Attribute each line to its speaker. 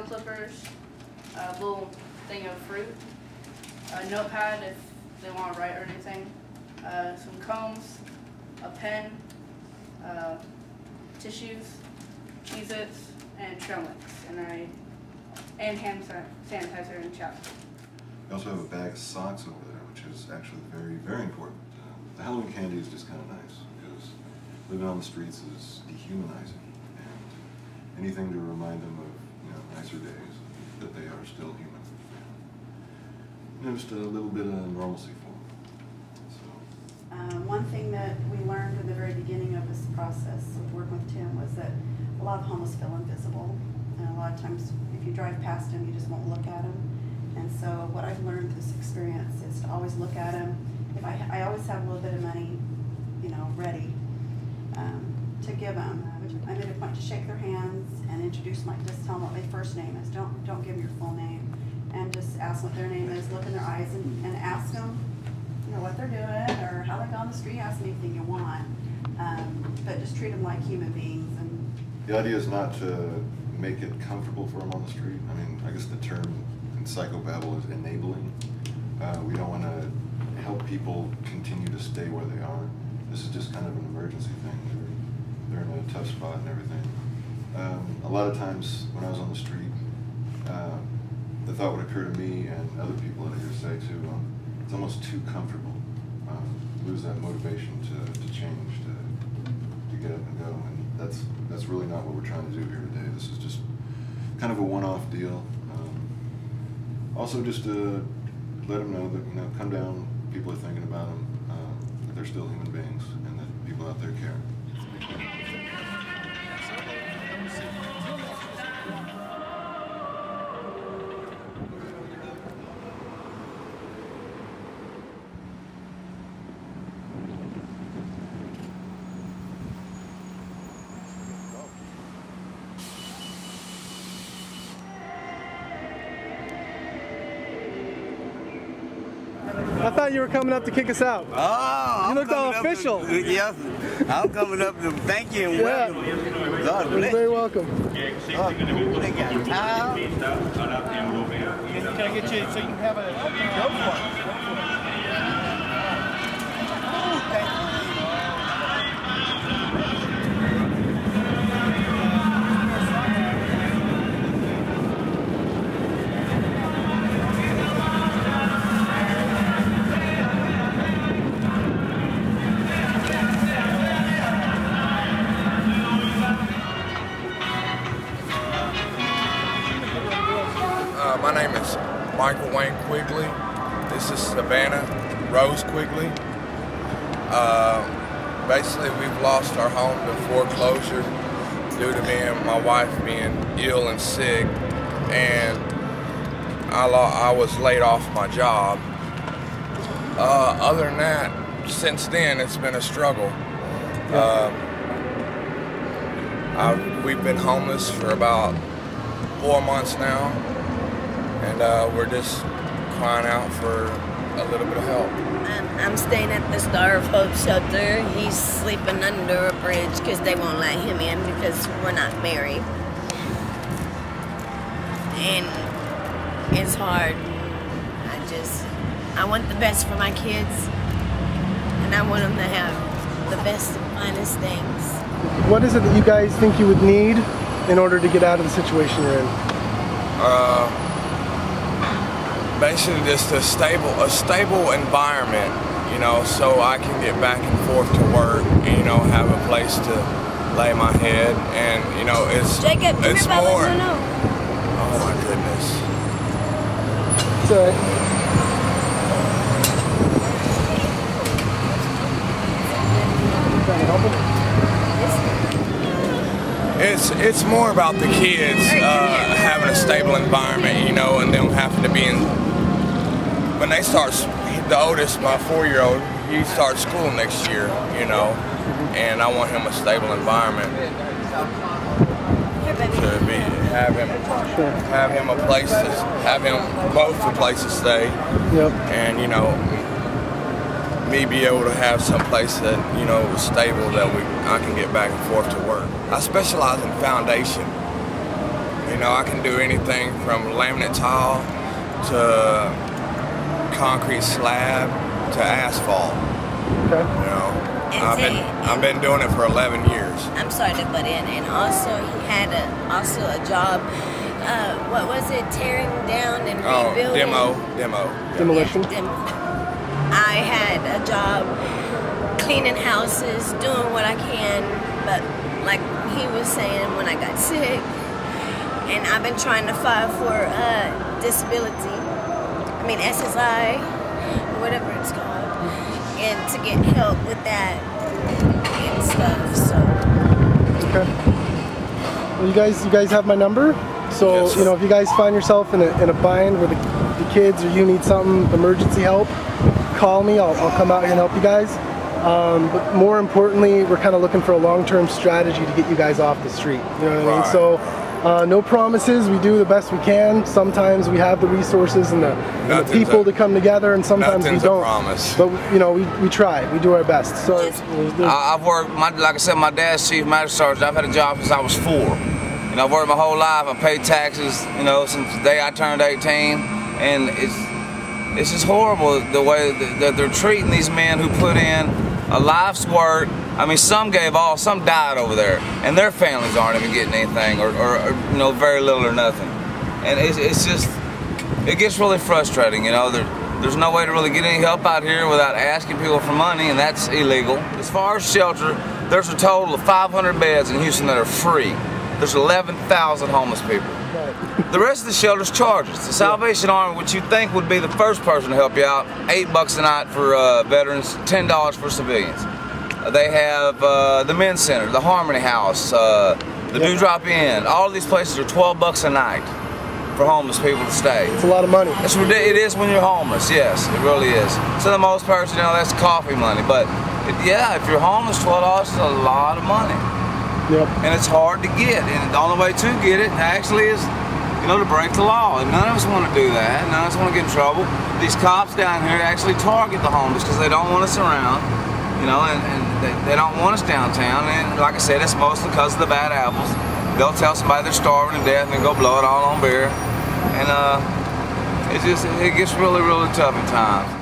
Speaker 1: nail clippers, a little thing of fruit, a notepad if they want to write or anything, some combs, a pen, tissues, Cheez-Its, and trail mix, and hand sanitizer and chapstick.
Speaker 2: We also have a bag of socks over there, which is actually very, very important. The Halloween candy is just kind of nice because living on the streets is dehumanizing, and anything to remind them of nicer days, that they are still human. Just a little bit of normalcy for them. So.
Speaker 3: One thing that we learned in the very beginning of this process of working with Tim was that a lot of homeless feel invisible, and a lot of times if you drive past him, you just won't look at him. And so what I've learned through this experience is to always look at him. If I always have a little bit of money, ready to give them. I made a point to shake their hands and just tell them what my first name is. Don't give them your full name, and just ask what their name is. Look in their eyes and ask them, what they're doing or how they go on the street. Ask them anything you want, but just treat them like human beings. And
Speaker 2: the idea is not to make it comfortable for them on the street. I mean, I guess the term in psychobabble is enabling. We don't want to help people continue to stay where they are. This is just kind of an emergency thing. They're in a tough spot and everything. A lot of times when I was on the street, the thought would occur to me and other people that I hear say too, it's almost too comfortable. Lose that motivation to change, to get up and go. And that's really not what we're trying to do here today. This is just kind of a one-off deal. Also just to let them know that, come down, people are thinking about them, that they're still human beings, and that people out there care.
Speaker 4: I thought you were coming up to kick us out.
Speaker 5: Oh,
Speaker 4: you looked all official.
Speaker 5: Yes, I'm coming up to thank you and welcome. God bless.
Speaker 4: You're very welcome.
Speaker 5: They got towels.
Speaker 4: Can I get you so you can have a go for it?
Speaker 6: My name is Michael Wayne Quigley. This is Savannah Rose Quigley. Basically, we've lost our home to foreclosure due to me and my wife being ill and sick, and I was laid off my job. Other than that, since then, it's been a struggle. We've been homeless for about 4 months now. And we're just crying out for a little bit of help.
Speaker 7: I'm staying at the Star of Hope shelter. He's sleeping under a bridge because they won't let him in because we're not married. And it's hard. I want the best for my kids, and I want them to have the best and finest things.
Speaker 4: What is it that you guys think you would need in order to get out of the situation you're in?
Speaker 6: Basically just a stable environment, so I can get back and forth to work and, have a place to lay my head, and, it's more. Oh my goodness.
Speaker 4: It's all right. Trying to help him?
Speaker 6: It's more about the kids having a stable environment, and them having to be in. When they start, the oldest, my 4-year-old, he starts school next year, and I want him a stable environment to have him a place to have him both a place to stay, and me be able to have some place that is stable that I can get back and forth to work. I specialize in foundation, know, I can do anything from laminate tile to concrete slab to asphalt.
Speaker 4: Okay.
Speaker 6: You know, I've been doing it for 11 years.
Speaker 7: I'm sorry to butt in, and also he had a job. What was it? Tearing down and rebuilding.
Speaker 4: Demolition.
Speaker 7: I had a job cleaning houses, doing what I can, but like he was saying, when I got sick, and I've been trying to file for disability. I mean SSI, whatever it's called, and to get help with that and stuff. So.
Speaker 4: Okay. Well, you guys have my number. So
Speaker 6: yes.
Speaker 4: You know, if you guys find yourself in a bind where the kids or you need something, emergency help, call me. I'll come out here and help you guys. But more importantly, we're kind of looking for a long-term strategy to get you guys off the street. You know what I mean? So no promises. We do the best we can. Sometimes we have the resources and the people to come together, and sometimes we don't.
Speaker 6: Promise.
Speaker 4: But you know, we try. We do our best. So
Speaker 8: I've worked. Like I said, my dad's chief magistrate sergeant. I've had a job since I was 4. You know, I've worked my whole life. I paid taxes. You know, since the day I turned 18, and it's just horrible the way that they're treating these men who put in a life's work. I mean, some gave all, some died over there, and their families aren't even getting anything, or you know, very little or nothing. And it's just, it gets really frustrating. You know, there's no way to really get any help out here without asking people for money, and that's illegal. As far as shelter, there's a total of 500 beds in Houston that are free. There's 11,000 homeless people. The rest of the shelters charges. The Salvation Army, which you think would be the first person to help you out, $8 a night for veterans, $10 for civilians. They have the Men's Center, the Harmony House, the Dewdrop Inn. All of these places are $12 a night for homeless people to stay.
Speaker 4: It's a lot of money.
Speaker 8: It is when you're homeless, yes, it really is. So the most person, you know, that's coffee money. But yeah, if you're homeless, $12 is a lot of money.
Speaker 4: Yep.
Speaker 8: And it's hard to get. And the only way to get it actually is, you know, to break the law. And none of us want to do that. None of us want to get in trouble. These cops down here actually target the homeless because they don't want us around, you know, and they don't want us downtown. And like I said, it's mostly because of the bad apples. They'll tell somebody they're starving to death and then go blow it all on beer. And it gets really, really tough at times.